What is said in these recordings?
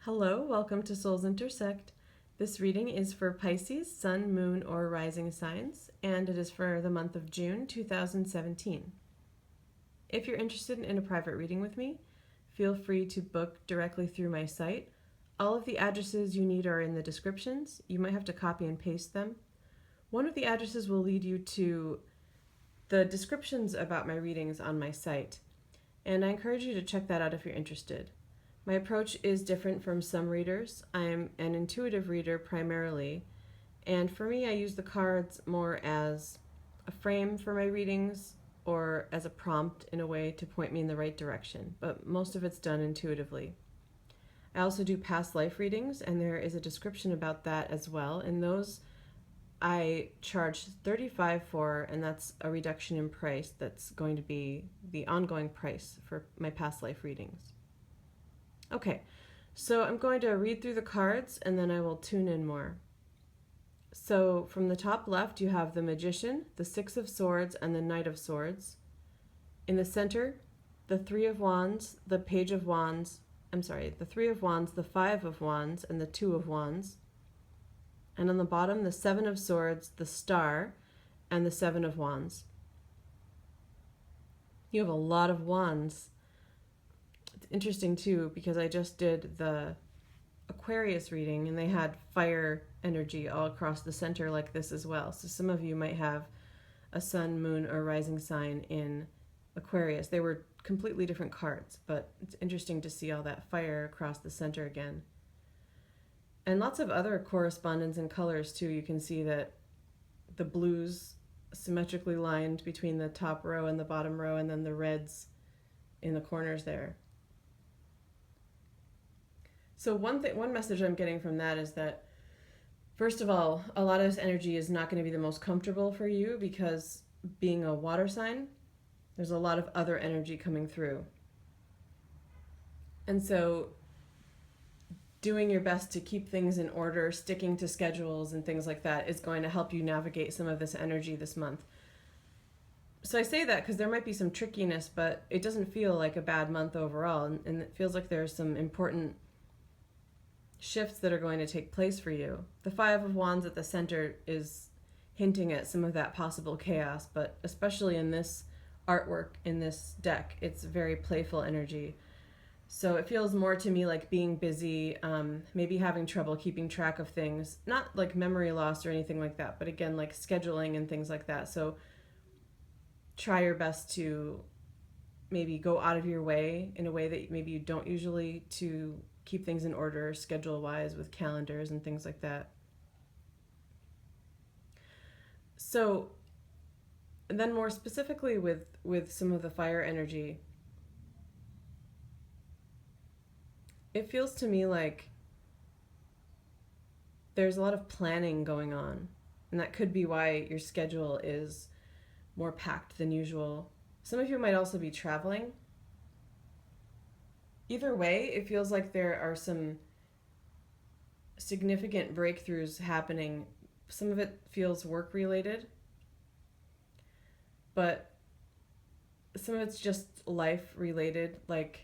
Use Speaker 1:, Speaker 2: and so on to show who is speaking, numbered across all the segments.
Speaker 1: Hello, welcome to Souls Intersect. This reading is for Pisces, Sun, Moon, or Rising signs, and it is for the month of June 2017. If you're interested in a private reading with me, feel free to book directly through my site. All of the addresses you need are in the descriptions. You might have to copy and paste them. One of the addresses will lead you to the descriptions about my readings on my site, and I encourage you to check that out if you're interested. My approach is different from some readers. I'm an intuitive reader primarily, and for me I use the cards more as a frame for my readings or as a prompt in a way to point me in the right direction, but most of it's done intuitively. I also do past life readings, and there is a description about that as well. In those I charge $35 for, and that's a reduction in price. That's going to be the ongoing price for my past life readings. Okay, so I'm going to read through the cards and then I will tune in more. So from the top left, you have the Magician, the Six of Swords, and the Knight of Swords. In the center, the Three of Wands, the Page of Wands, the Three of Wands, the Five of Wands, and the Two of Wands. And on the bottom, the Seven of Swords, the Star, and the Seven of Wands. You have a lot of wands. It's interesting too, because I just did the Aquarius reading and they had fire energy all across the center like this as well. So some of you might have a sun, moon, or rising sign in Aquarius. They were completely different cards, but it's interesting to see all that fire across the center again. And lots of other correspondence in colors too. You can see that the blues symmetrically lined between the top row and the bottom row, and then the reds in the corners there. So one message I'm getting from that is that, first of all, a lot of this energy is not going to be the most comfortable for you because being a water sign, there's a lot of other energy coming through. And so doing your best to keep things in order, sticking to schedules and things like that is going to help you navigate some of this energy this month. So I say that because there might be some trickiness, but it doesn't feel like a bad month overall. And it feels like there's some important shifts that are going to take place for you. The Five of Wands at the center is hinting at some of that possible chaos, but especially in this artwork, in this deck, it's very playful energy. So it feels more to me like being busy, maybe having trouble keeping track of things, not like memory loss or anything like that, but again, like scheduling and things like that. So try your best to maybe go out of your way in a way that maybe you don't usually, to keep things in order schedule-wise with calendars and things like that. So then more specifically with some of the fire energy, it feels to me like there's a lot of planning going on, and that could be why your schedule is more packed than usual. Some of you might also be traveling. Either way, it feels like there are some significant breakthroughs happening. Some of it feels work related, but some of it's just life related. Like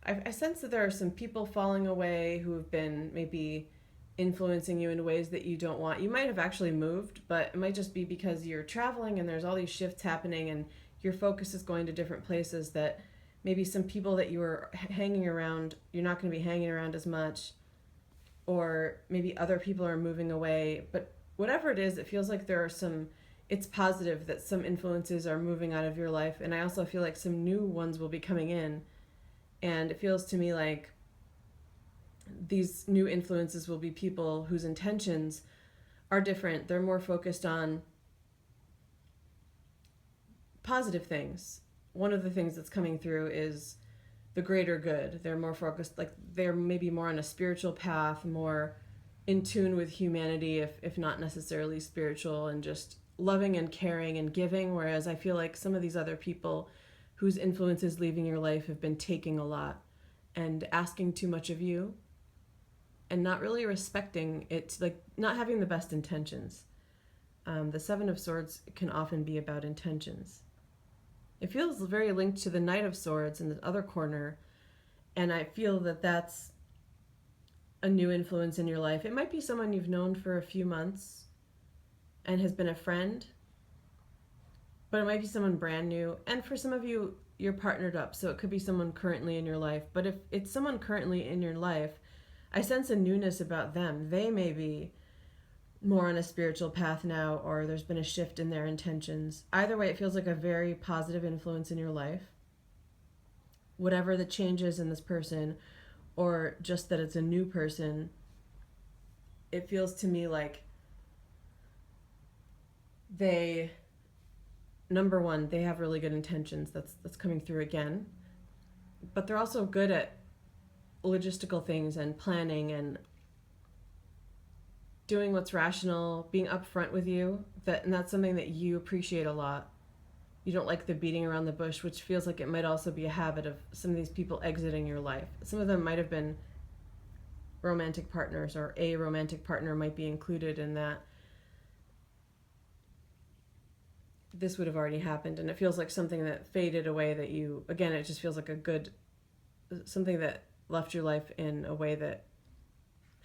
Speaker 1: I sense that there are some people falling away who have been maybe influencing you in ways that you don't want. You might have actually moved, but it might just be because you're traveling and there's all these shifts happening and your focus is going to different places, that maybe some people that you were hanging around, you're not going to be hanging around as much, or maybe other people are moving away. But whatever it is, it feels like it's positive that some influences are moving out of your life. And I also feel like some new ones will be coming in. And it feels to me like these new influences will be people whose intentions are different. They're more focused on positive things. One of the things that's coming through is the greater good. They're more focused, like they're maybe more on a spiritual path, more in tune with humanity, if not necessarily spiritual, and just loving and caring and giving. Whereas I feel like some of these other people whose influences leaving your life have been taking a lot and asking too much of you and not really respecting it, like not having the best intentions. The Seven of Swords can often be about intentions. It feels very linked to the Knight of Swords in the other corner, And I feel that that's a new influence in your life. It might be someone you've known for a few months and has been a friend, but it might be someone brand new. And for some of you, you're partnered up, so it could be someone currently in your life. But if it's someone currently in your life, I sense a newness about them. They may be more on a spiritual path now, or there's been a shift in their intentions. Either way, it feels like a very positive influence in your life. Whatever the change is in this person, or just that it's a new person, it feels to me like they, number one, they have really good intentions. That's coming through again. But they're also good at logistical things and planning and doing what's rational, being upfront with you. And that's something that you appreciate a lot. You don't like the beating around the bush, which feels like it might also be a habit of some of these people exiting your life. Some of them might have been romantic partners, or a romantic partner might be included in that. This would have already happened, and it feels like something that faded away, that you, again, it just feels like a good, something that left your life in a way that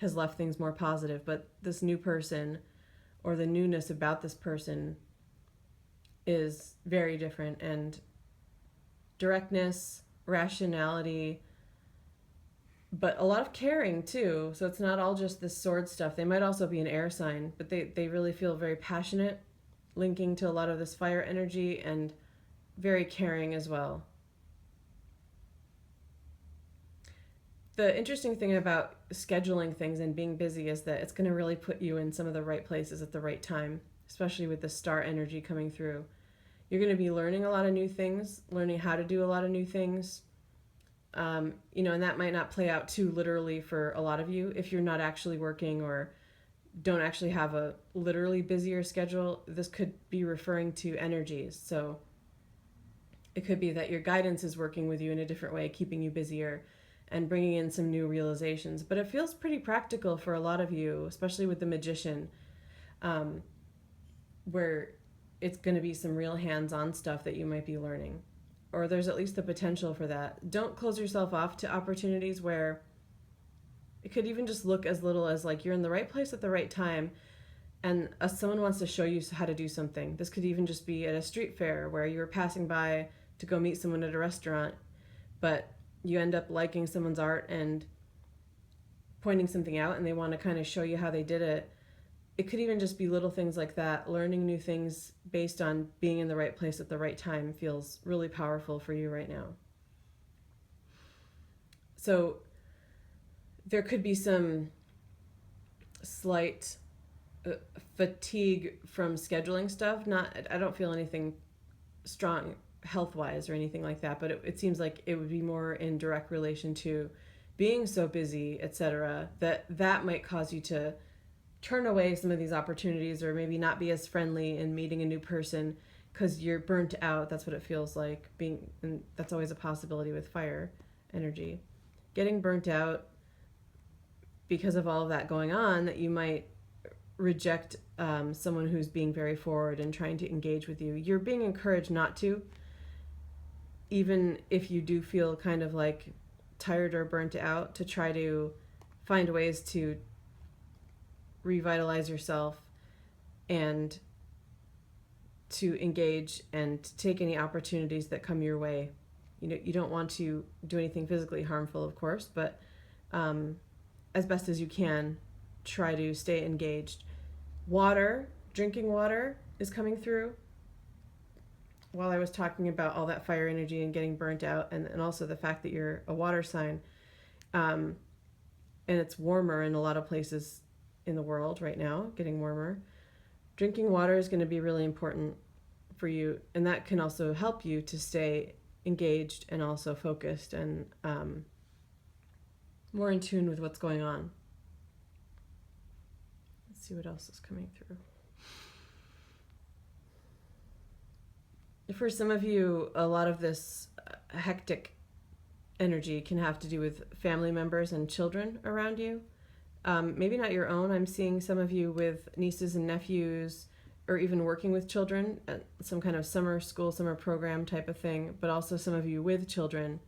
Speaker 1: has left things more positive. But this new person, or the newness about this person, is very different, and directness, rationality, but a lot of caring too. So it's not all just this sword stuff. They might also be an air sign, but they really feel very passionate, linking to a lot of this fire energy, and very caring as well. The interesting thing about scheduling things and being busy is that it's going to really put you in some of the right places at the right time, especially with the star energy coming through. You're going to be learning a lot of new things, learning how to do a lot of new things. And that might not play out too literally for a lot of you if you're not actually working or don't actually have a literally busier schedule. This could be referring to energies. So it could be that your guidance is working with you in a different way, keeping you busier and bringing in some new realizations. But it feels pretty practical for a lot of you, especially with the magician, where it's going to be some real hands-on stuff that you might be learning. Or there's at least the potential for that. Don't close yourself off to opportunities where it could even just look as little as like you're in the right place at the right time, and someone wants to show you how to do something. This could even just be at a street fair where you were passing by to go meet someone at a restaurant, but you end up liking someone's art and pointing something out, and they want to kind of show you how they did it. It could even just be little things like that. Learning new things based on being in the right place at the right time feels really powerful for you right now. So there could be some slight fatigue from scheduling stuff. I don't feel anything strong health-wise or anything like that, but it seems like it would be more in direct relation to being so busy, etc., that might cause you to turn away some of these opportunities, or maybe not be as friendly in meeting a new person because you're burnt out. That's what it feels like being, and that's always a possibility with fire energy. Getting burnt out because of all of that going on, that you might reject someone who's being very forward and trying to engage with you. You're being encouraged not to, even if you do feel kind of like tired or burnt out, to try to find ways to revitalize yourself and to engage and take any opportunities that come your way. You don't want to do anything physically harmful, of course, but as best as you can, try to stay engaged. Drinking water is coming through. While I was talking about all that fire energy and getting burnt out, and also the fact that you're a water sign, and it's warmer in a lot of places in the world right now, getting warmer. Drinking water is going to be really important for you, and that can also help you to stay engaged and also focused and more in tune with what's going on. Let's see what else is coming through. For some of you, a lot of this hectic energy can have to do with family members and children around you. Maybe not your own. I'm seeing some of you with nieces and nephews, or even working with children at some kind of summer program type of thing, but also some of you with children.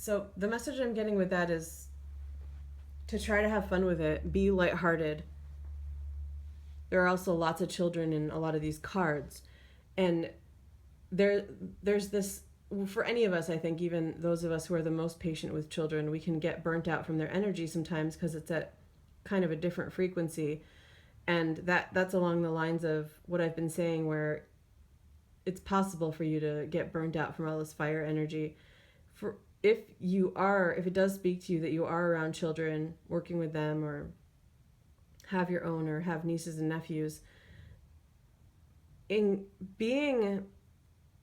Speaker 1: So the message I'm getting with that is to try to have fun with it, be lighthearted. There are also lots of children in a lot of these cards, and there's this, for any of us, I think, even those of us who are the most patient with children, we can get burnt out from their energy sometimes because it's at kind of a different frequency. And that's along the lines of what I've been saying, where it's possible for you to get burnt out from all this fire energy. For if it does speak to you that you are around children, working with them, or have your own, or have nieces and nephews, in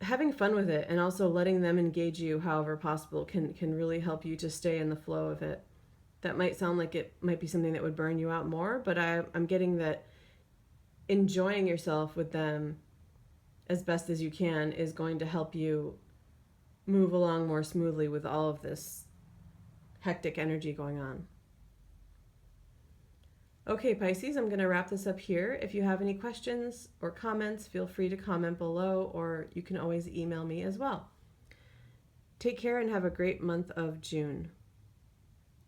Speaker 1: having fun with it and also letting them engage you however possible can really help you to stay in the flow of it. That might sound like it might be something that would burn you out more, but I'm getting that enjoying yourself with them as best as you can is going to help you move along more smoothly with all of this hectic energy going on. Okay, Pisces, I'm going to wrap this up here. If you have any questions or comments, feel free to comment below, or you can always email me as well. Take care and have a great month of June.